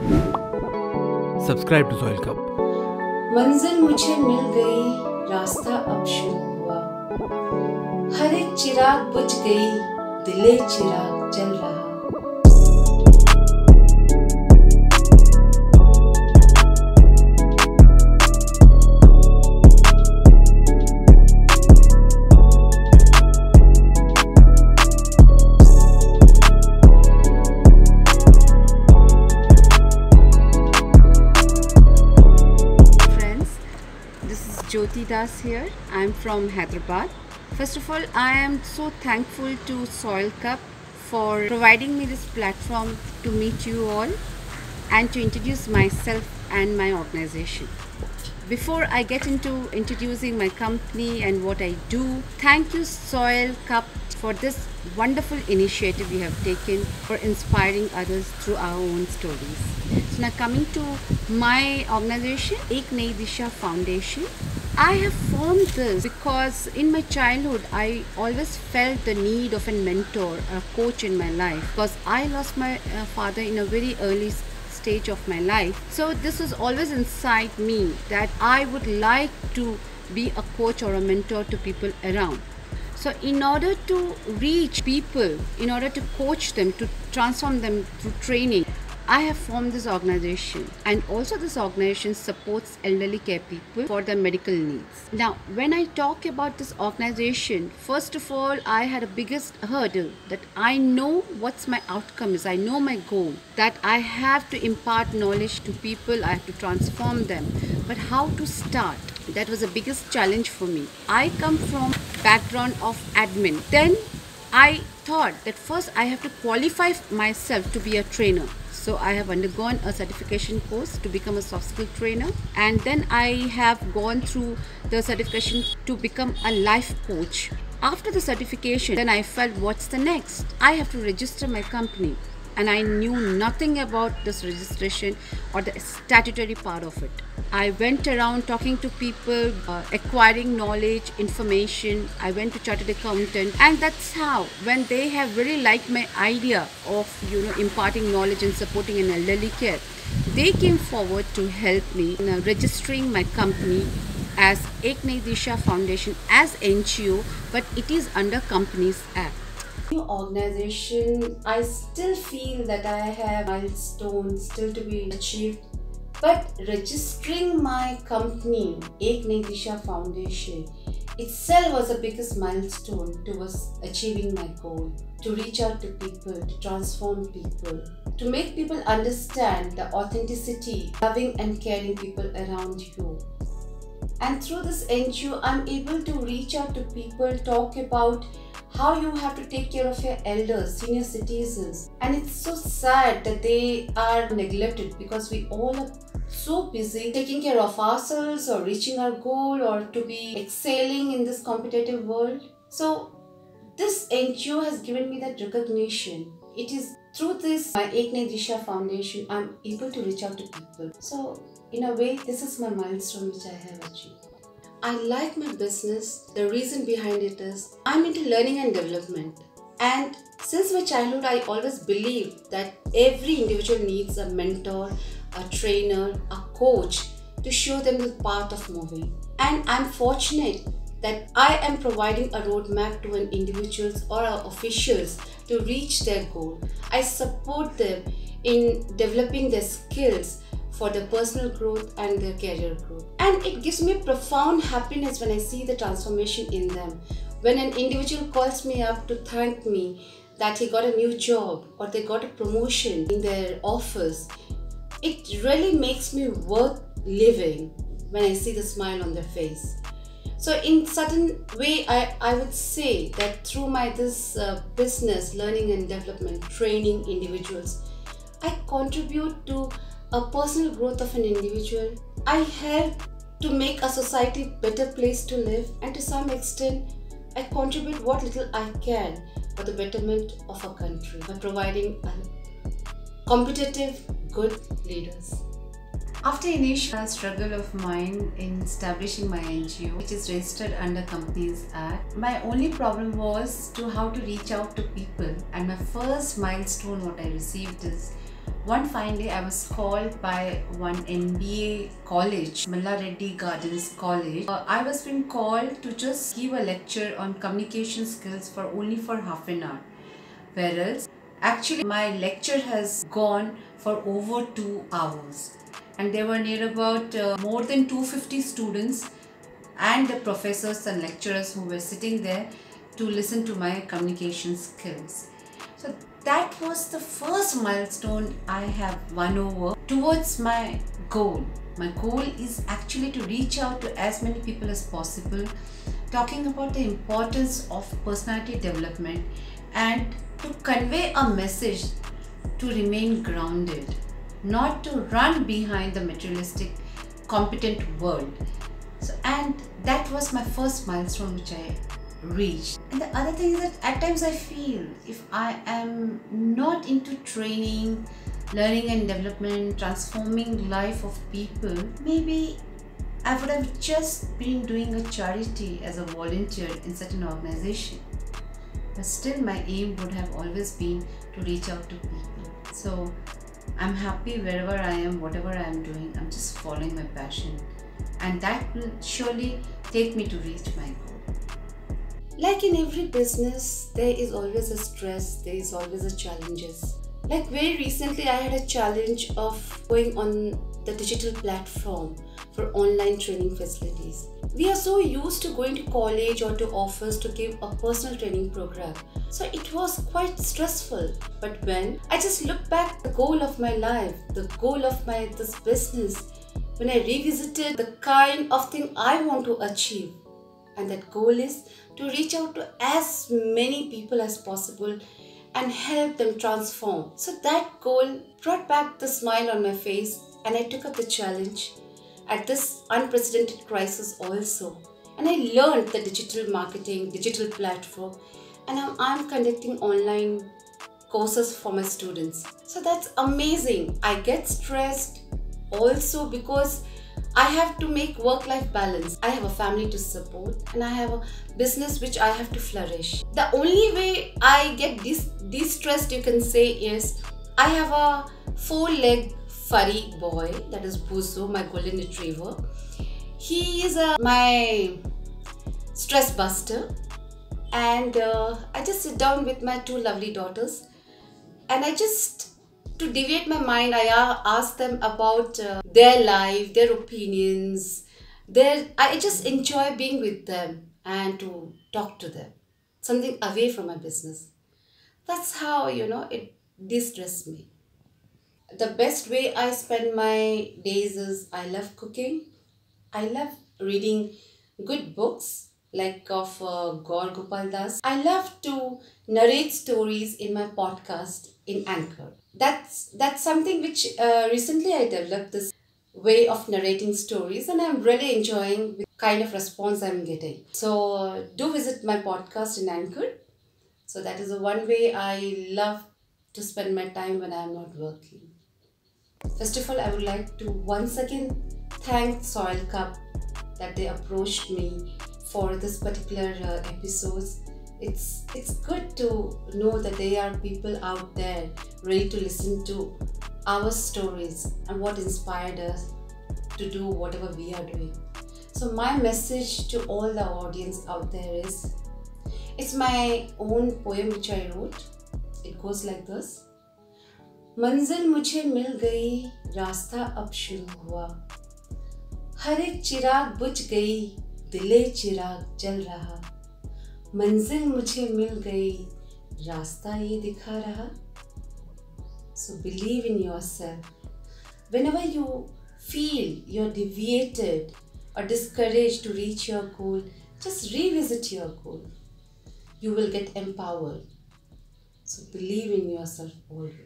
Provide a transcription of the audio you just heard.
Subscribe to Soil Cup. मंजिल मुझे मिल गई, रास्ता अब शुरू हुआ, हर एक चिराग बुझ गई, दिले चिराग जल रहा। Jyotidas here. I'm from Hyderabad. First of all, I am so thankful to Soil Cup for providing me this platform to meet you all and to introduce myself and my organization. Before I get into introducing my company and what I do, thank you Soil Cup for this wonderful initiative you have taken for inspiring others through our own stories. So now coming to my organization, eknayeedishafoundation. I have formed this because in my childhood I always felt the need of a mentor, a coach in my life, because I lost my father in a very early stage of my life. So this was always inside me that I would like to be a coach or a mentor to people around. So in order to reach people, in order to coach them, to transform them through training, I have formed this organization, and also this organization supports elderly care people for their medical needs. Now, when I talk about this organization, first of all, I had a biggest hurdle that I know what's my outcome is. I know my goal, that I have to impart knowledge to people, I have to transform them. But how to start? That was the biggest challenge for me. I come from background of admin. Then I thought that first I have to qualify myself to be a trainer. So I have undergone a certification course to become a soft skill trainer, and then I have gone through the certification to become a life coach. After the certification, then I felt, what's the next? I have to register my company, and I knew nothing about this registration or the statutory part of it. I went around talking to people, acquiring knowledge, information. I went to chartered accountant, and that's how, when they have really liked my idea of imparting knowledge and supporting an elderly care, they came forward to help me in registering my company as Nayee Disha Foundation as NGO, but it is under Companies Act. New organization, I still feel that I have milestones still to be achieved. But registering my company, Nayee Disha Foundation, itself was the biggest milestone towards achieving my goal. To reach out to people, to transform people, to make people understand the authenticity, loving and caring people around you. And through this NGO, I'm able to reach out to people, talk about how you have to take care of your elders, senior citizens. And it's so sad that they are neglected because we all are so busy taking care of ourselves or reaching our goal or to be excelling in this competitive world. So this NGO has given me that recognition. It is through this, my Nayee Disha Foundation, I'm able to reach out to people. So in a way, this is my milestone which I have achieved. I like my business. The reason behind it is I'm into learning and development. And since my childhood, I always believed that every individual needs a mentor, a trainer, a coach to show them the path of moving. And I'm fortunate that I am providing a roadmap to an individuals or officials to reach their goal. I support them in developing their skills for their personal growth and their career growth. And it gives me a profound happiness when I see the transformation in them. When an individual calls me up to thank me that he got a new job or they got a promotion in their office, it really makes me worth living when I see the smile on their face. So in certain way, I would say that through this business, learning and development, training individuals, I contribute to a personal growth of an individual. I help to make a society better place to live, and to some extent I contribute what little I can for the betterment of our country by providing competitive, good leaders. After initial struggle of mine in establishing my NGO, which is registered under Companies Act, my only problem was how to reach out to people. And my first milestone what I received is One fine day I was called by one MBA college, Malla Reddy Gardens College. I was being called to just give a lecture on communication skills for only for half an hour. Whereas actually my lecture has gone for over 2 hours. And there were near about more than 250 students and the professors and lecturers who were sitting there to listen to my communication skills. So that was the first milestone I have won over towards my goal. My goal is actually to reach out to as many people as possible, talking about the importance of personality development and to convey a message to remain grounded, not to run behind the materialistic, competent world. And that was my first milestone which I reached. And the other thing is that at times I feel if I am not into training, learning and development, transforming life of people, maybe I would have just been doing a charity as a volunteer in such an organization. But still my aim would have always been to reach out to people. So I'm happy wherever I am, whatever I am doing, I'm just following my passion. And that will surely take me to reach my goal. Like in every business, there is always a stress, there is always a challenges. Like very recently, I had a challenge of going on the digital platform for online training facilities. We are so used to going to college or to office to give a personal training program. So it was quite stressful. But when I just look back the goal of my life, the goal of this business, when I revisited the kind of thing I want to achieve, and that goal is to reach out to as many people as possible and help them transform. So that goal brought back the smile on my face, and I took up the challenge at this unprecedented crisis also. And I learned the digital marketing, digital platform, and now I'm conducting online courses for my students. So that's amazing. I get stressed also because I have to make work-life balance. I have a family to support and I have a business which I have to flourish. The only way I get de-stressed, you can say, is I have a 4-leg furry boy, that is Buzo, my golden retriever. He is my stress buster, and I just sit down with my 2 lovely daughters and to deviate my mind, I ask them about their life, their opinions. I just enjoy being with them and to talk to them. Something away from my business. That's how, it de-stresses me. The best way I spend my days is I love cooking. I love reading good books like of Gaur Gopal Das. I love to narrate stories in my podcast in Anchor. That's something which recently I developed, this way of narrating stories, and I'm really enjoying the kind of response I'm getting. So do visit my podcast in Anchor. So that is the one way I love to spend my time when I'm not working. First of all, I would like to once again thank Soil Cup that they approached me for this particular episodes. It's good to know that there are people out there ready to listen to our stories and what inspired us to do whatever we are doing. So my message to all the audience out there is, it's my own poem which I wrote. It goes like this. मंजिल मुझे मिल गई, रास्ता अब शुरू हुआ, हर एक चिराग बुझ गई, दिले चिराग जल रहा, मंजिल मुझे मिल गई, रास्ता ये दिखा रहा. So believe in yourself. Whenever you feel you're deviated or discouraged to reach your goal, just revisit your goal. You will get empowered. So believe in yourself always.